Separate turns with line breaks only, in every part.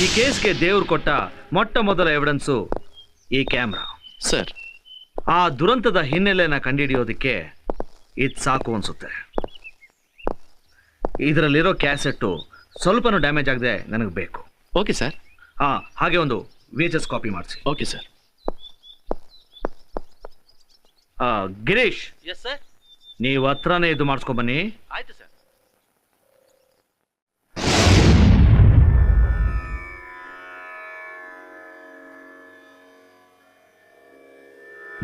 ಈ ಕೇಸ್ಗೆ ದೇವ್ರು ಕೊಟ್ಟ ಮೊಟ್ಟ ಮೊದಲ ಎವಿಡೆನ್ಸು ಈ ಕ್ಯಾಮ್ರಾ
ಸರ್.
ಆ ದುರಂತದ ಹಿನ್ನೆಲೆನ ಕಂಡುಹಿಡಿಯೋದಕ್ಕೆ ಇದು ಸಾಕು ಅನ್ಸುತ್ತೆ. ಇದರಲ್ಲಿರೋ ಕ್ಯಾಸೆಟ್ಟು ಸ್ವಲ್ಪನೂ ಡ್ಯಾಮೇಜ್ ಆಗದೆ ನನಗೆ ಬೇಕು.
Okay sir.
ಹಾಗೆ ಒಂದು VHS ಕಾಪಿ ಮಾಡಿಸಿ.
Okay sir.
Girish,
yes sir.
ನೀವು ಹತ್ರನೇ ಇದು ಮಾಡಿಸ್ಕೊಂಬನ್ನಿ.
ಆಯ್ತು ಸರ್.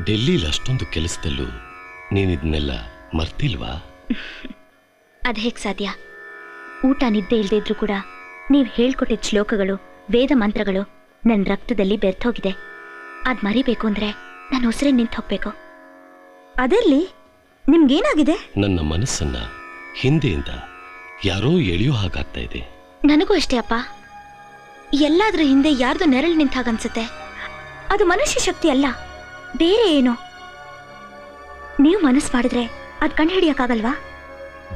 ಡೆಲ್ಲಿಲಿ ಅಷ್ಟೊಂದು ಕೆಲಸದಲ್ಲೂ ನೀನಿದನ್ನೆಲ್ಲ ಮರ್ತಿಲ್ವಾ?
ಅದು ಹೇಗೆ ಸಾಧ್ಯ? ಊಟ ನಿದ್ದೆ ಇಲ್ಲದೆ ಇದ್ರೂ ಕೂಡ ನೀವು ಹೇಳ್ಕೊಟ್ಟಿದ್ದ ಶ್ಲೋಕಗಳು, ವೇದ ಮಂತ್ರಗಳು ನನ್ನ ರಕ್ತದಲ್ಲಿ ಬೆರ್ತೋಗಿದೆ. ಅದು ಮರಿಬೇಕು ಅಂದ್ರೆ ನಾನು ಉಸಿರೇ ನಿಂತು ಹೋಗ್ಬೇಕು.
ಅದೆಲ್ಲಿ ನಿಮ್ಗೇನಾಗಿದೆ?
ನನ್ನ ಮನಸ್ಸನ್ನ ಹಿಂದೆಯಿಂದ ಯಾರೋ ಎಳೆಯೋ ಹಾಗಾಗ್ತಾ ಇದೆ.
ನನಗೂ ಅಷ್ಟೇ ಅಪ್ಪ. ಎಲ್ಲಾದ್ರೂ ಹಿಂದೆ ಯಾರ್ದು ನೆರಳು ನಿಂತ ಹಾಗನ್ಸುತ್ತೆ.
ಅದು ಮನುಷ್ಯ ಶಕ್ತಿ ಅಲ್ಲ, ಬೇರೆ ಏನು. ನೀವು ಮನಸ್ಸು ಮಾಡಿದ್ರೆ ಅದು ಕಂಡು ಹಿಡಿಯಕ್ಕಾಗಲ್ವಾ?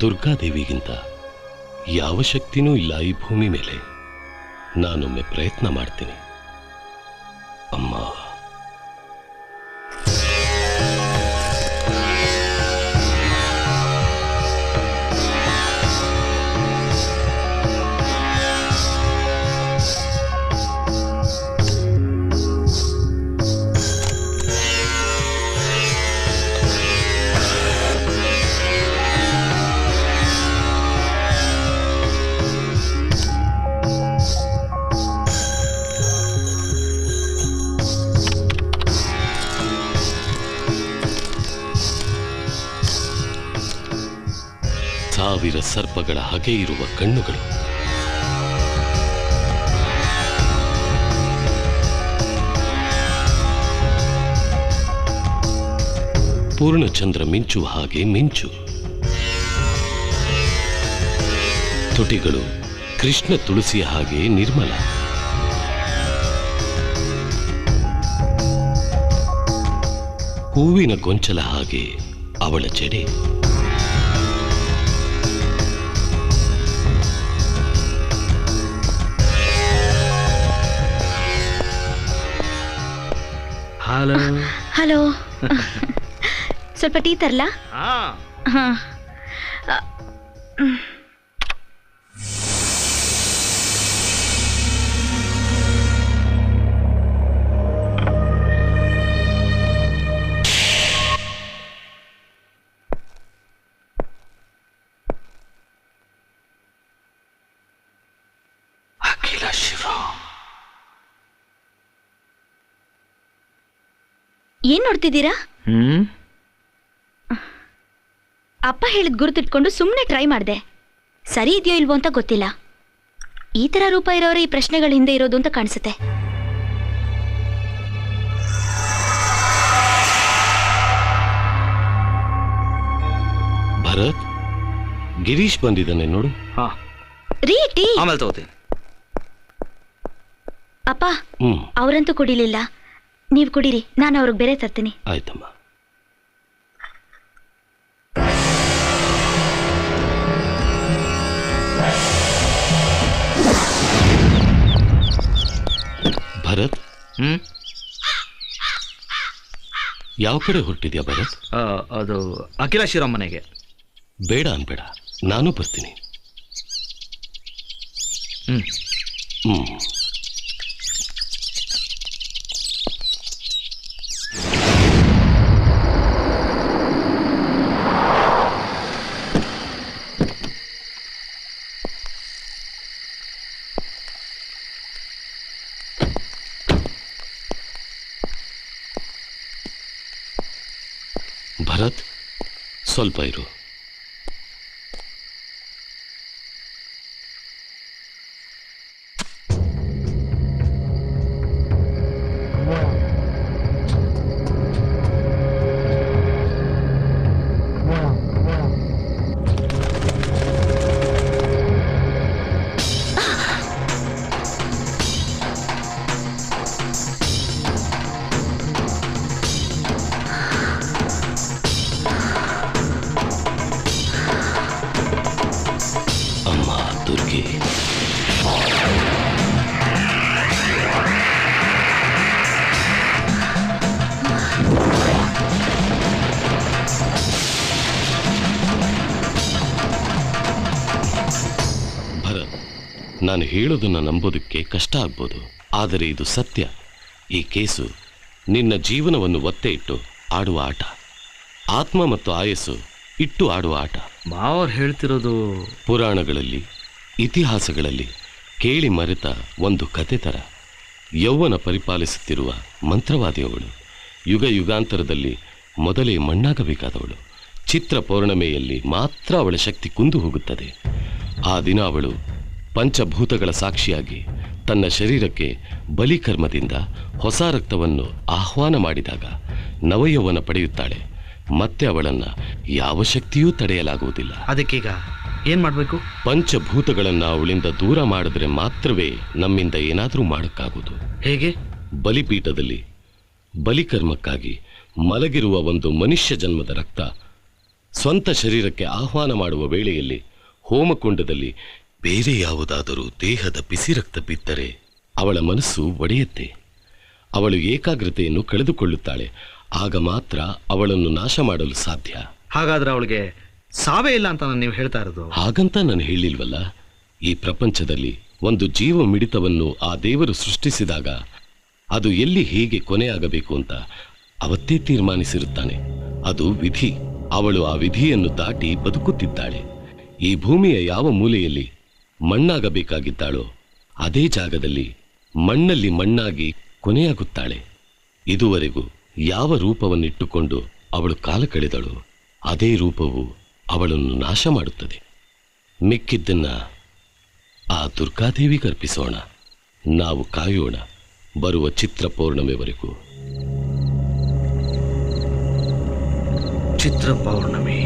ದುರ್ಗಾದೇವಿಗಿಂತ ಯಾವ ಶಕ್ತಿನೂ ಇಲ್ಲ ಈ ಭೂಮಿ ಮೇಲೆ. ನಾನೊಮ್ಮೆ ಪ್ರಯತ್ನ ಮಾಡ್ತೀನಿ ಅಮ್ಮ. ಸಾವಿರ ಸರ್ಪಗಳ ಹಗೆ ಇರುವ ಕಣ್ಣುಗಳು, ಪೂರ್ಣಚಂದ್ರ ಮಿಂಚುವ ಹಾಗೆ ಮಿಂಚು, ತುಟಿಗಳು ಕೃಷ್ಣ ತುಳಸಿಯ ಹಾಗೆ ನಿರ್ಮಲ, ಹೂವಿನ ಗೊಂಚಲ ಹಾಗೆ ಅವಳ ಜಡೆ,
ಹಲೋ
ಹಲೋ. ಸ್ವಲ್ಪ ಟೀ ತರ್ಲಾ? ಹಾ.
ಅಖಿಲ ಶಿವ,
ಏನ್ ನೋಡ್ತಿದ್ದೀರಾ? ಅಪ್ಪ ಹೇಳಿದ ಗುರುತಿಟ್ಕೊಂಡು ಸುಮ್ಮನೆ ಟ್ರೈ ಮಾಡಿದೆ. ಸರಿ ಇದೆಯೋ ಇಲ್ವೋ ಅಂತ ಗೊತ್ತಿಲ್ಲ. ಈ ತರ ರೂಪ ಇರೋರೇ ಈ ಪ್ರಶ್ನೆಗಳ ಹಿಂದೆ ಇರೋದು ಅಂತ ಕಾಣಿಸುತ್ತೆ.
ಭರತ್, ಗಿರೀಶ್ ಬಂದಿದ್ದಾನೆ ನೋಡು.
ರೀ ಟೀ
ಆಮೇಲೆ ತಗೋತೀನಿ.
ಅಪ್ಪ, ಅವರಂತೂ ಕುಡಿಲಿಲ್ಲ. ನೀವು ಕುಡೀರಿ, ನಾನು ಅವ್ರಿಗೆ ಬೇರೆ ತರ್ತೀನಿ.
ಆಯ್ತಮ್ಮ. ಭರತ್, ಯಾವ ಕಡೆ ಹೊರಟಿದ್ಯಾ ಭರತ್?
ಅದು ಅಖಿಲ ಶಿವರಾಮ್ ಮನೆಗೆ.
ಬೇಡ ಅನ್ಬೇಡ, ನಾನು ಬರ್ತೀನಿ. ಭರತ್, ಸ್ವಲ್ಪ ಇರು. ನಾನು ಹೇಳೋದನ್ನು ನಂಬೋದಕ್ಕೆ ಕಷ್ಟ ಆಗ್ಬೋದು, ಆದರೆ ಇದು ಸತ್ಯ. ಈ ಕೇಸು ನಿನ್ನ ಜೀವನವನ್ನು ಒತ್ತೆ ಇಟ್ಟು ಆಡುವ ಆಟ, ಆತ್ಮ ಮತ್ತು ಆಯಸ್ಸು ಇಟ್ಟು ಆಡುವ ಆಟ.
ಮಾವರ್ ಹೇಳ್ತಿರೋದು
ಪುರಾಣಗಳಲ್ಲಿ, ಇತಿಹಾಸಗಳಲ್ಲಿ ಕೇಳಿ ಮರೆತ ಒಂದು ಕತೆ ಥರ. ಯೌವನ ಪರಿಪಾಲಿಸುತ್ತಿರುವ ಮಂತ್ರವಾದಿಯವಳು, ಯುಗ ಯುಗಾಂತರದಲ್ಲಿ ಮೊದಲೇ ಮಣ್ಣಾಗಬೇಕಾದವಳು. ಚಿತ್ರ ಪೌರ್ಣಮೆಯಲ್ಲಿ ಮಾತ್ರ ಅವಳ ಶಕ್ತಿ ಕುಂದು ಹೋಗುತ್ತದೆ. ಆ ದಿನ ಅವಳು ಪಂಚಭೂತಗಳ ಸಾಕ್ಷಿಯಾಗಿ ತನ್ನ ಶರೀರಕ್ಕೆ ಬಲಿಕರ್ಮದಿಂದ ಹೊಸ ರಕ್ತವನ್ನು ಆಹ್ವಾನ ಮಾಡಿದಾಗ ನವಯೌವನ ಪಡೆಯುತ್ತಾಳೆ. ಮತ್ತೆ ಅವಳನ್ನು ಯಾವ ಶಕ್ತಿಯೂ ತಡೆಯಲಾಗುವುದಿಲ್ಲ.
ಅದಕ್ಕೀಗ ಏನ್ ಮಾಡ್ಬೇಕು?
ಪಂಚಭೂತಗಳನ್ನು ಅವಳಿಂದ ದೂರ ಮಾಡಿದ್ರೆ ಮಾತ್ರವೇ ನಮ್ಮಿಂದ ಏನಾದರೂ ಮಾಡೋಕ್ಕಾಗೋದು.
ಹೇಗೆ?
ಬಲಿಪೀಠದಲ್ಲಿ ಬಲಿಕರ್ಮಕ್ಕಾಗಿ ಮಲಗಿರುವ ಒಂದು ಮನುಷ್ಯ ಜನ್ಮದ ರಕ್ತ ಸ್ವಂತ ಶರೀರಕ್ಕೆ ಆಹ್ವಾನ ಮಾಡುವ ವೇಳೆಯಲ್ಲಿ ಹೋಮಕುಂಡದಲ್ಲಿ ಬೇರೆ ಯಾವುದಾದರೂ ದೇಹದ ಬಿಸಿ ರಕ್ತ ಬಿದ್ದರೆ ಅವಳ ಮನಸ್ಸು ಒಡೆಯುತ್ತೆ. ಅವಳು ಏಕಾಗ್ರತೆಯನ್ನು ಕಳೆದುಕೊಳ್ಳುತ್ತಾಳೆ. ಆಗ ಮಾತ್ರ ಅವಳನ್ನು ನಾಶ ಮಾಡಲು ಸಾಧ್ಯ.
ಹಾಗಾದ್ರೆ ಅವಳಿಗೆ ಸಾವೇ ಇಲ್ಲ ಅಂತ ನೀವು ಹೇಳ್ತಾ ಇರೋದು?
ಹಾಗಂತ ನಾನು ಹೇಳಿಲ್ವಲ್ಲ. ಈ ಪ್ರಪಂಚದಲ್ಲಿ ಒಂದು ಜೀವ ಮಿಡಿತವನ್ನು ಆ ದೇವರು ಸೃಷ್ಟಿಸಿದಾಗ ಅದು ಎಲ್ಲಿ ಹೇಗೆ ಕೊನೆಯಾಗಬೇಕು ಅಂತ ಅವತ್ತೇ ತೀರ್ಮಾನಿಸಿರುತ್ತಾನೆ. ಅದು ವಿಧಿ. ಅವಳು ಆ ವಿಧಿಯನ್ನು ದಾಟಿ ಬದುಕುತ್ತಿದ್ದಾಳೆ. ಈ ಭೂಮಿಯ ಯಾವ ಮೂಲೆಯಲ್ಲಿ ಮಣ್ಣಾಗಬೇಕಾಗಿದ್ದಾಳೋ ಅದೇ ಜಾಗದಲ್ಲಿ ಮಣ್ಣಲ್ಲಿ ಮಣ್ಣಾಗಿ ಕೊನೆಯಾಗುತ್ತಾಳೆ. ಇದುವರೆಗೂ ಯಾವ ರೂಪವನ್ನಿಟ್ಟುಕೊಂಡು ಅವಳು ಕಾಲ ಕಳೆದಳು ಅದೇ ರೂಪವು ಅವಳನ್ನು ನಾಶ ಮಾಡುತ್ತದೆ. ಮಿಕ್ಕಿದ್ದನ್ನ ಆ ದುರ್ಗಾದೇವಿಗೆ ಅರ್ಪಿಸೋಣ. ನಾವು ಕಾಯೋಣ ಬರುವ ಚಿತ್ರ ಪೌರ್ಣಮೆವರೆಗೂ.
ಚಿತ್ರ ಪೌರ್ಣಮಿ.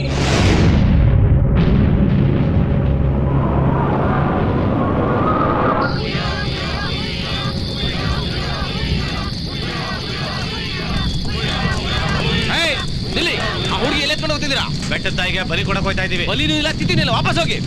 ಹುಡುಗಿ ಎಲ್ಲಿ ಎತ್ಕೊಂಡು ಹೋಗ್ತಿದ್ದೀರಾ?
ಬೆಟ್ಟದ ತಾಯಿಗೆ ಬಲಿ ಕೊಡಕ್ ಹೋಗ್ತಾ ಇದೀವಿ.
ಬಲಿನೂ ಇಲ್ಲ, ತಿಥಿನೂ ಇಲ್ಲ, ವಾಪಸ್ ಹೋಗಿ.